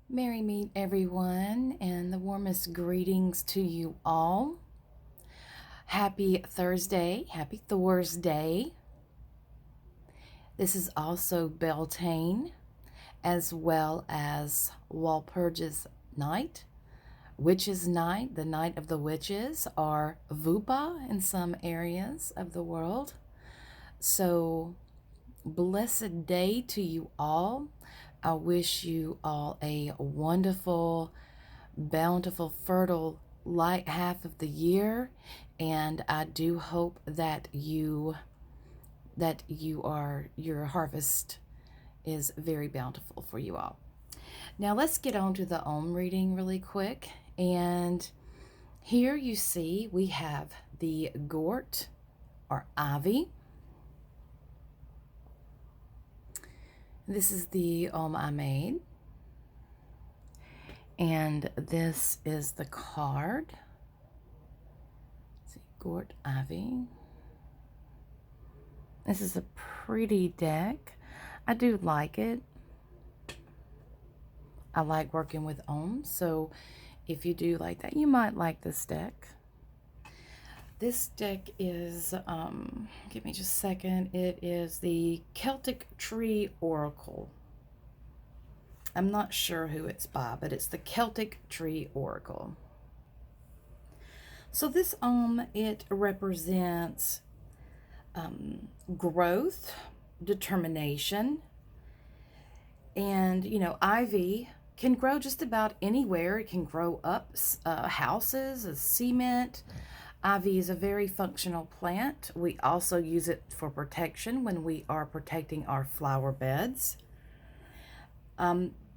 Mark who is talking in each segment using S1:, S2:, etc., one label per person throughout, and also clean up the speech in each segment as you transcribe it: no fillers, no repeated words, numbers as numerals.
S1: Merry meet everyone, and the warmest greetings to you all. Happy Thursday, happy Thor's Day. This is also Beltane, as well as Walpurgis Night, Witches' Night, the Night of the Witches, or Vupa in some areas of the world. So, blessed day to you all. I wish you all a wonderful, bountiful, fertile, light half of the year, and I do hope that your harvest is very bountiful for you all. Now let's get on to the Om reading really quick. And here you see we have the Gort or Ivy. This is the Om I made. And this is the card. Let's see, Gort Ivy. This is a pretty deck. I do like it. I like working with Om, so if you do like that, you might like this deck. This deck is, give me just a second, it is the Celtic Tree Oracle. I'm not sure who it's by, but it's the Celtic Tree Oracle. So this Om, it represents growth, determination, and ivy can grow just about anywhere. It can grow up houses, cement. Ivy is a very functional plant. We also use it for protection when we are protecting our flower beds.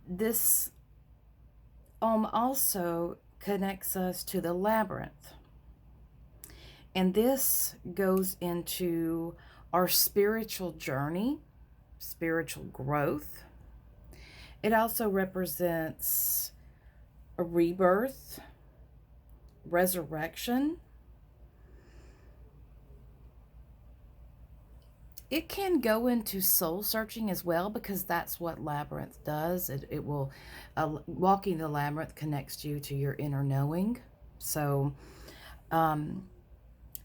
S1: This also connects us to the labyrinth. And this goes into our spiritual journey, spiritual growth. It also represents a rebirth, resurrection. It can go into soul searching as well, because that's what labyrinth does. It will, walking the labyrinth connects you to your inner knowing. So, and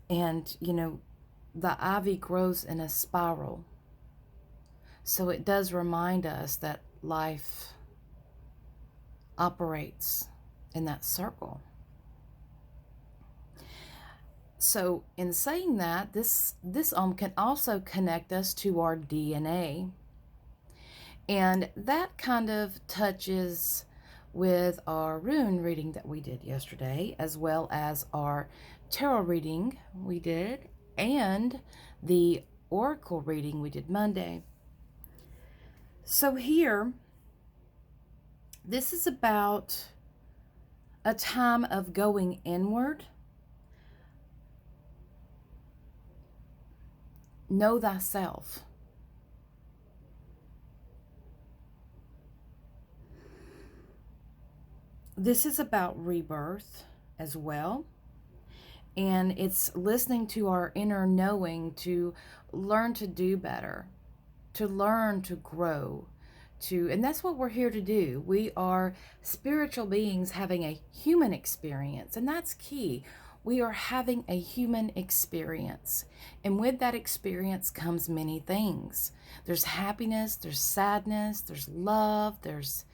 S1: the ivy grows in a spiral. So it does remind us that life operates in that circle. So in saying that, this Om can also connect us to our DNA. And that kind of touches with our Rune reading that we did yesterday, as well as our tarot reading we did, and the oracle reading we did Monday. So here, this is about a time of going inward. Know thyself. This is about rebirth as well. And it's listening to our inner knowing to learn to do better, to learn to grow, and that's what we're here to do. We are spiritual beings having a human experience, and that's key. We are having a human experience, and with that experience comes many things. There's happiness, there's sadness, there's love, there's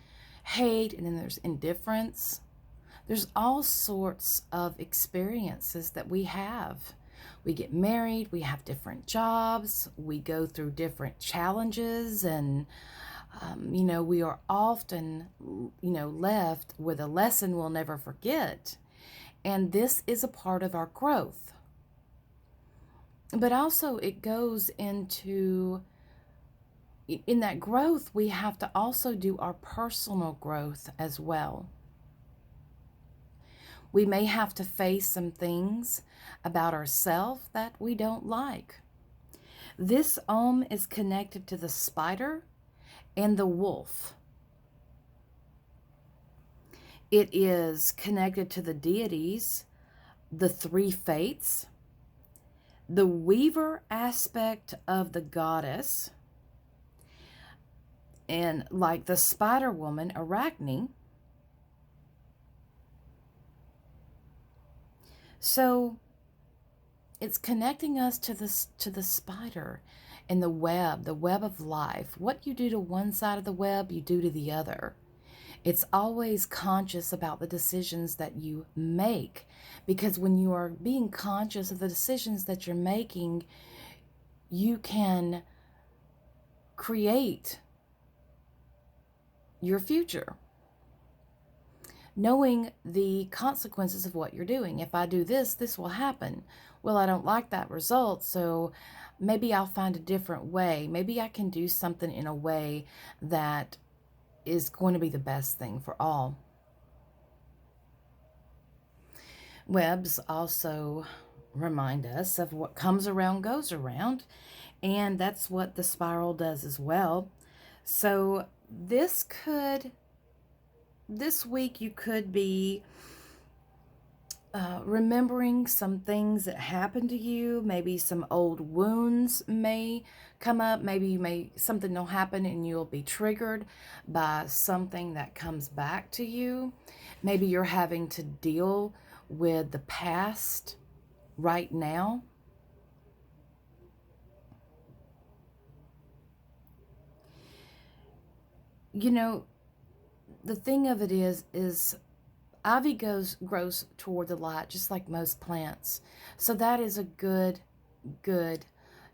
S1: hate, and then there's indifference. There's all sorts of experiences that we have. We get married, we have different jobs, we go through different challenges, and we are often left with a lesson we'll never forget. And this is a part of our growth. But also it goes into, in that growth, we have to also do our personal growth as well. We may have to face some things about ourselves that we don't like. This Om is connected to the spider and the wolf. It is connected to the deities, the three fates, the weaver aspect of the goddess, and like the spider woman, Arachne, So it's connecting us to the spider and the web of life. What you do to one side of the web, you do to the other. It's always conscious about the decisions that you make, because when you are being conscious of the decisions that you're making, you can create your future, knowing the consequences of what you're doing. If I do this, this will happen. Well, I don't like that result, so maybe I'll find a different way. Maybe I can do something in a way that is going to be the best thing for all. Webs also remind us of what comes around goes around, and that's what the spiral does as well. So this week you could be remembering some things that happened to you. Maybe some old wounds may come up. Maybe something will happen and you'll be triggered by something that comes back to you. Maybe you're having to deal with the past right now. You know, the thing of it is ivy grows toward the light, just like most plants. So that is a good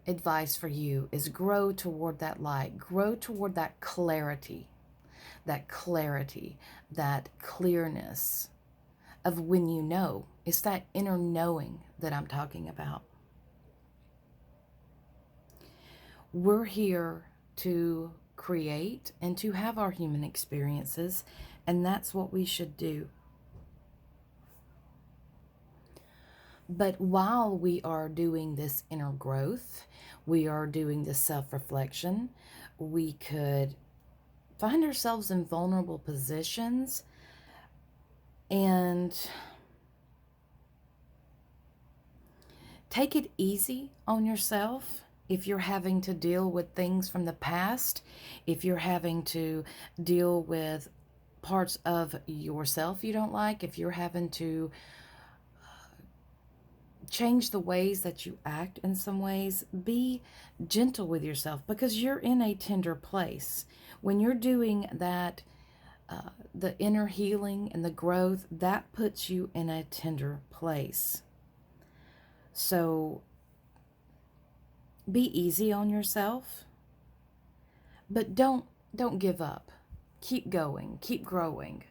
S1: advice for you, is grow toward that light, grow toward that clarity, that clearness of when you know. It's that inner knowing that I'm talking about. We're here to create and to have our human experiences, and that's what we should do. But while we are doing this inner growth, we are doing this self-reflection, we could find ourselves in vulnerable positions, and take it easy on yourself. If you're having to deal with things from the past, if you're having to deal with parts of yourself you don't like, if you're having to change the ways that you act in some ways, be gentle with yourself, because you're in a tender place. When you're doing that, the inner healing and the growth, that puts you in a tender place. So be easy on yourself, but don't give up. Keep going, keep growing,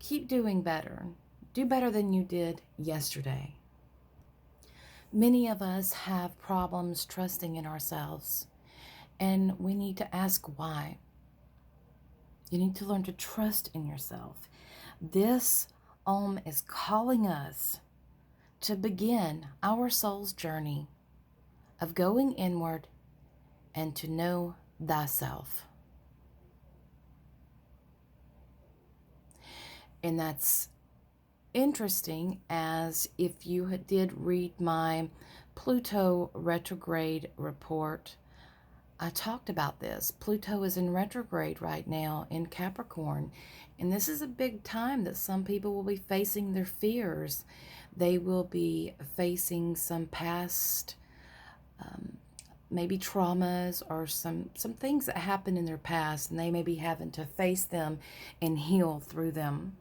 S1: keep doing better. Do better than you did yesterday. Many of us have problems trusting in ourselves, and we need to ask why. You need to learn to trust in yourself. This Ogham is calling us to begin our soul's journey of going inward and to know thyself. And that's interesting, as if you did read my Pluto retrograde report, I talked about this. Pluto is in retrograde right now in Capricorn, and this is a big time that some people will be facing their fears. They will be facing some past maybe traumas, or some things that happened in their past, and they may be having to face them and heal through them.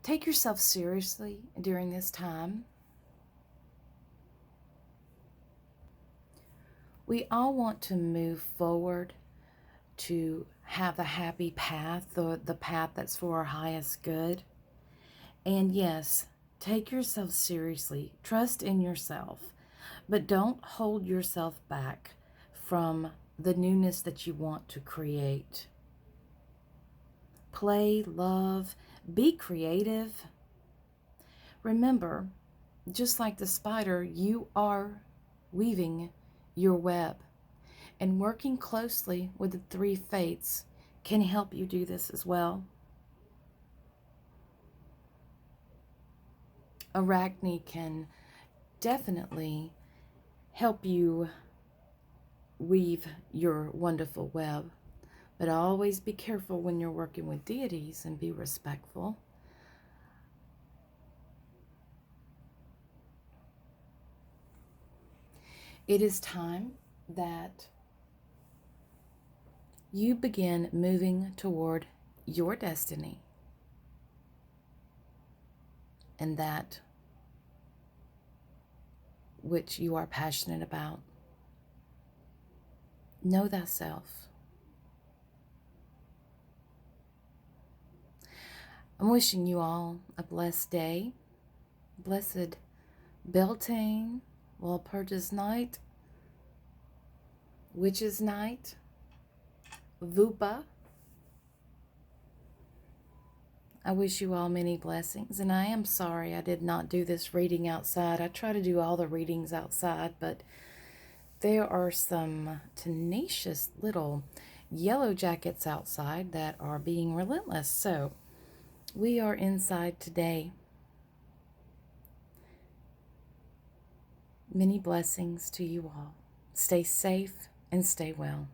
S1: Take yourself seriously during this time. We all want to move forward to have a happy path, the path that's for our highest good. And yes, take yourself seriously. Trust in yourself. But don't hold yourself back from the newness that you want to create. Play, love, be creative. Remember, just like the spider, you are weaving your web. And working closely with the three fates can help you do this as well. Arachne can definitely help you weave your wonderful web. But always be careful when you're working with deities and be respectful. It is time that you begin moving toward your destiny and that which you are passionate about. Know thyself. I'm wishing you all a blessed day, blessed Beltane, Walpurgis night, Witches night, Vupa. I wish you all many blessings, and I am sorry I did not do this reading outside. I try to do all the readings outside, but there are some tenacious little yellow jackets outside that are being relentless. So we are inside today. Many blessings to you all. Stay safe and stay well.